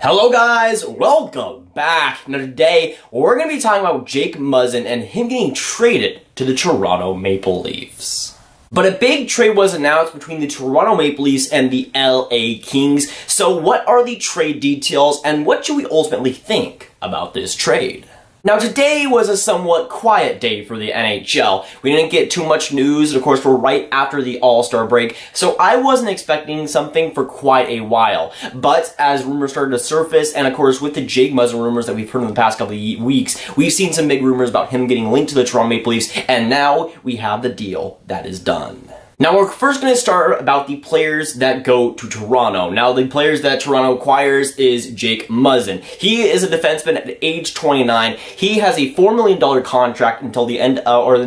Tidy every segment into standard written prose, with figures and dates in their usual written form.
Hello guys, welcome back. Now today, we're going to be talking about Jake Muzzin and him getting traded to the Toronto Maple Leafs. But a big trade was announced between the Toronto Maple Leafs and the LA Kings. So what are the trade details and what should we ultimately think about this trade? Now today was a somewhat quiet day for the NHL. We didn't get too much news, and of course we're right after the All-Star break, so I wasn't expecting something for quite a while. But as rumors started to surface, and of course with the Jake Muzzin rumors that we've heard in the past couple of weeks, we've seen some big rumors about him getting linked to the Toronto Maple Leafs, and now we have the deal that is done. Now we're first going to start about the players that go to Toronto. Now the players that Toronto acquires is Jake Muzzin. He is a defenseman at age 29. He has a $4 million contract until the end of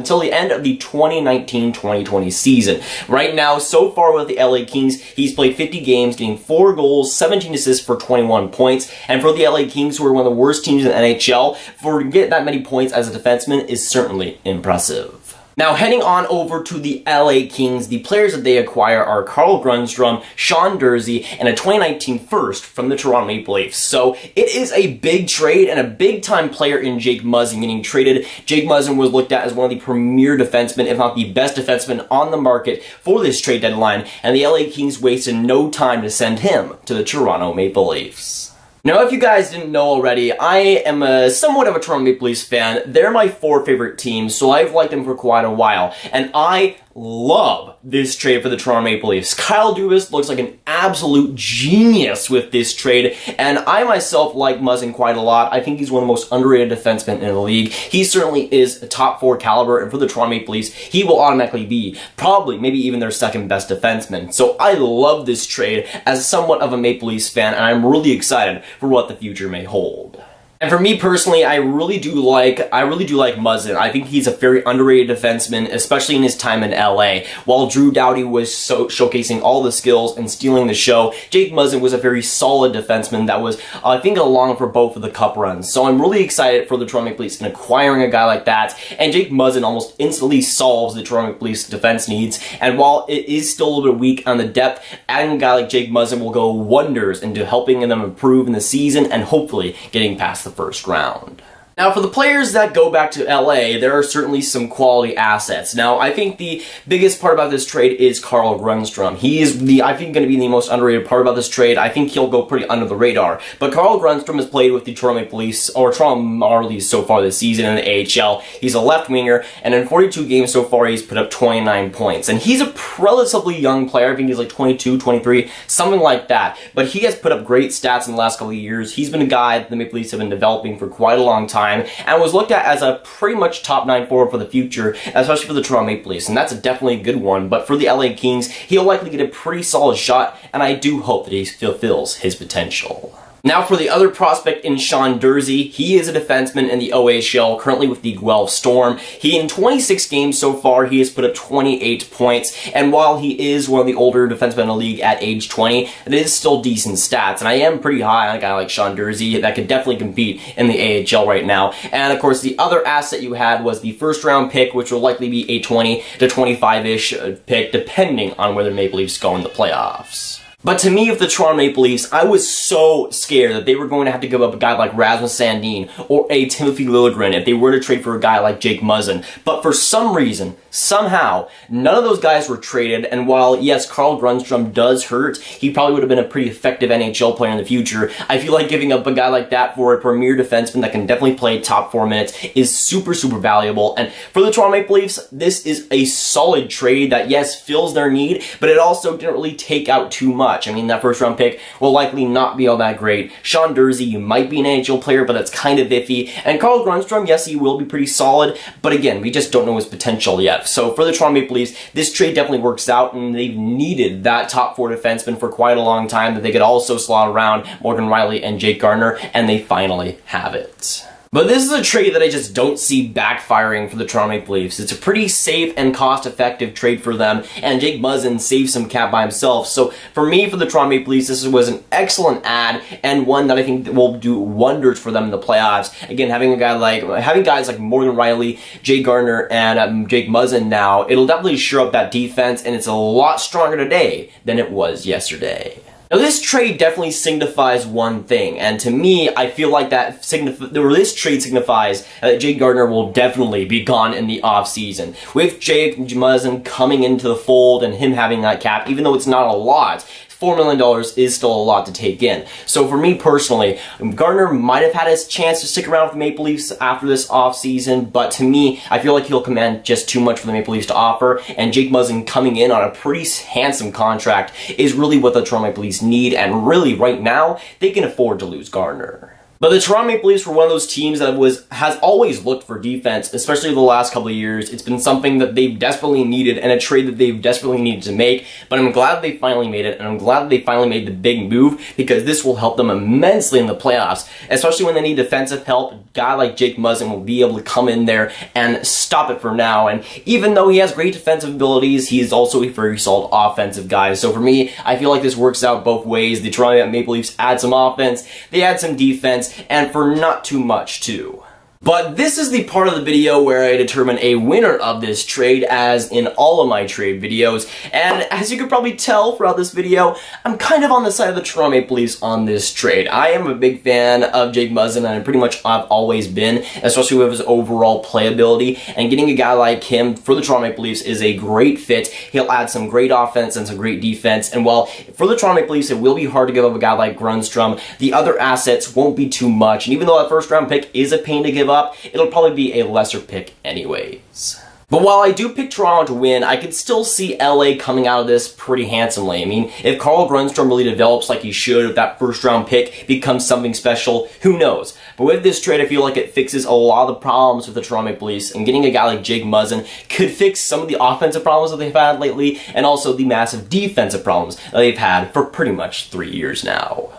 the 2019-2020 season. Right now, so far with the LA Kings, he's played 50 games, getting 4 goals, 17 assists for 21 points. And for the LA Kings, who are one of the worst teams in the NHL, for to get that many points as a defenseman is certainly impressive. Now, heading on over to the LA Kings, the players that they acquire are Grundstrom, Durzi, and a 2019 first from the Toronto Maple Leafs. So, it is a big trade and a big-time player in Jake Muzzin getting traded. Jake Muzzin was looked at as one of the premier defensemen, if not the best defenseman on the market for this trade deadline, and the LA Kings wasted no time to send him to the Toronto Maple Leafs. Now, if you guys didn't know already, I am somewhat of a Toronto Maple Leafs fan. They're my 4 favorite teams, so I've liked them for quite a while. And I love this trade for the Toronto Maple Leafs. Kyle Dubas looks like an absolute genius with this trade, and I myself like Muzzin quite a lot. I think he's one of the most underrated defensemen in the league. He certainly is a top 4 caliber, and for the Toronto Maple Leafs, he will automatically be probably, maybe even their second best defenseman. So I love this trade as somewhat of a Maple Leafs fan, and I'm really excited for what the future may hold. And for me personally, I really do like Muzzin. I think he's a very underrated defenseman, especially in his time in LA. While Drew Doughty was showcasing all the skills and stealing the show, Jake Muzzin was a very solid defenseman that was, I think, along for both of the cup runs. So I'm really excited for the Toronto Maple Leafs in acquiring a guy like that. And Jake Muzzin almost instantly solves the Toronto Maple Leafs defense needs. And while it is still a little bit weak on the depth, adding a guy like Jake Muzzin will go wonders into helping them improve in the season and hopefully getting past the first round. Now, for the players that go back to LA, there are certainly some quality assets. Now, I think the biggest part about this trade is Grundstrom. He is I think, going to be the most underrated part about this trade. I think he'll go pretty under the radar. But Grundstrom has played with the Toronto Maple Leafs, or Toronto Marlies so far this season in the AHL. He's a left winger, and in 42 games so far, he's put up 29 points. And he's a relatively young player. I think he's like 22, 23, something like that. But he has put up great stats in the last couple of years. He's been a guy that the Maple Leafs have been developing for quite a long time, and was looked at as a pretty much top 9 forward for the future, especially for the Toronto Maple Leafs, and that's definitely a good one. But for the LA Kings, he'll likely get a pretty solid shot, and I do hope that he fulfills his potential. Now for the other prospect in Durzi, he is a defenseman in the OHL, currently with the Grundstrom. In 26 games so far, he has put up 28 points, and while he is one of the older defensemen in the league at age 20, it is still decent stats, and I am pretty high on a guy like Durzi that could definitely compete in the AHL right now. And of course, the other asset you had was the first round pick, which will likely be a 20 to 25-ish pick, depending on where the Maple Leafs go in the playoffs. But to me, with the Toronto Maple Leafs, I was so scared that they were going to have to give up a guy like Rasmus Sandin or a Timothy Liljegren if they were to trade for a guy like Jake Muzzin. But for some reason, somehow, none of those guys were traded, and while, yes, Grundstrom does hurt, he probably would have been a pretty effective NHL player in the future. I feel like giving up a guy like that for a premier defenseman that can definitely play top 4 minutes is super, super valuable. And for the Toronto Maple Leafs, this is a solid trade that, yes, fills their need, but it also didn't really take out too much. I mean, that first round pick will likely not be all that great. Durzi might be an NHL player, but that's kind of iffy. And Grundstrom, yes, he will be pretty solid, but again, we just don't know his potential yet. So for the Toronto Maple Leafs, this trade definitely works out, and they've needed that top 4 defenseman for quite a long time that they could also slot around Morgan Wylie and Jake Gardiner, and they finally have it. But this is a trade that I just don't see backfiring for the Toronto Maple Leafs. It's a pretty safe and cost-effective trade for them, and Jake Muzzin saves some cap by himself. So for me, for the Toronto Maple Leafs, this was an excellent ad, and one that I think will do wonders for them in the playoffs. Again, having guys like Morgan Wylie, Jake Gardiner, and Jake Muzzin now, it'll definitely shore up that defense, and it's a lot stronger today than it was yesterday. Now, this trade definitely signifies one thing, and to me, I feel like this trade signifies that Jake Gardiner will definitely be gone in the offseason. With Jake Muzzin coming into the fold and him having that cap, even though it's not a lot, $4 million is still a lot to take in. So for me personally, Gardiner might have had his chance to stick around with the Maple Leafs after this offseason, but to me, I feel like he'll command just too much for the Maple Leafs to offer, and Jake Muzzin coming in on a pretty handsome contract is really what the Toronto Maple Leafs need, and really, right now, they can afford to lose Gardiner. But the Toronto Maple Leafs were one of those teams that has always looked for defense, especially the last couple of years. It's been something that they've desperately needed and a trade that they've desperately needed to make, but I'm glad they finally made it, and I'm glad they finally made the big move because this will help them immensely in the playoffs, especially when they need defensive help. A guy like Jake Muzzin will be able to come in there and stop it for now, and even though he has great defensive abilities, he is also a very solid offensive guy. So for me, I feel like this works out both ways. The Toronto Maple Leafs add some offense, they add some defense, and for not too much too. But this is the part of the video where I determine a winner of this trade, as in all of my trade videos. And as you could probably tell throughout this video, I'm kind of on the side of the Toronto Maple Leafs on this trade. I am a big fan of Jake Muzzin, and I pretty much I've always been, especially with his overall playability. And getting a guy like him for the Toronto Maple Leafs is a great fit. He'll add some great offense and some great defense. And while for the Toronto Maple Leafs, it will be hard to give up a guy like Grundstrom, the other assets won't be too much. And even though that first round pick is a pain to give up, it'll probably be a lesser pick anyways. But while I do pick Toronto to win, I could still see LA coming out of this pretty handsomely. I mean, if Carl Grundstrom really develops like he should, if that first round pick becomes something special, who knows? But with this trade, I feel like it fixes a lot of the problems with the Toronto Maple Leafs, and getting a guy like Jake Muzzin could fix some of the offensive problems that they've had lately, and also the massive defensive problems that they've had for pretty much 3 years now.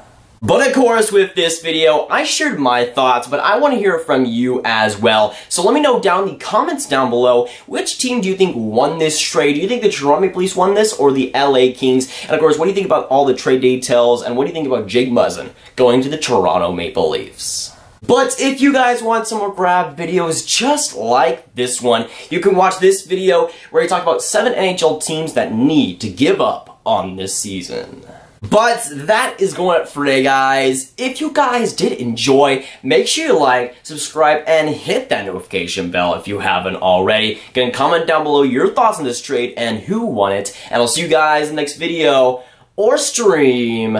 But of course, with this video, I shared my thoughts, but I want to hear from you as well. So let me know down in the comments down below, which team do you think won this trade? Do you think the Toronto Maple Leafs won this, or the LA Kings? And of course, what do you think about all the trade details, and what do you think about Jake Muzzin going to the Toronto Maple Leafs? But if you guys want some more Grav videos just like this one, you can watch this video where I talk about 7 NHL teams that need to give up on this season. But that is going up for today, guys. If you guys did enjoy, make sure you like, subscribe, and hit that notification bell if you haven't already. You can comment down below your thoughts on this trade and who won it. And I'll see you guys in the next video or stream.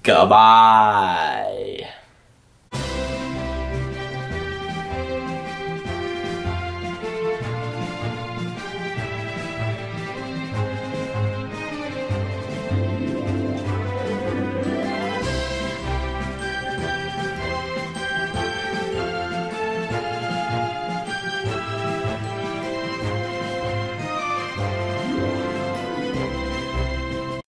Goodbye.